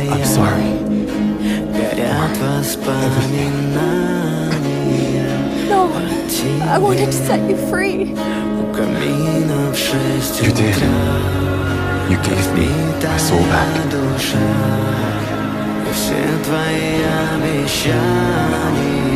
I'm sorry. No, I wanted to set you free. You did. You gave me my soul back. Все твои обещания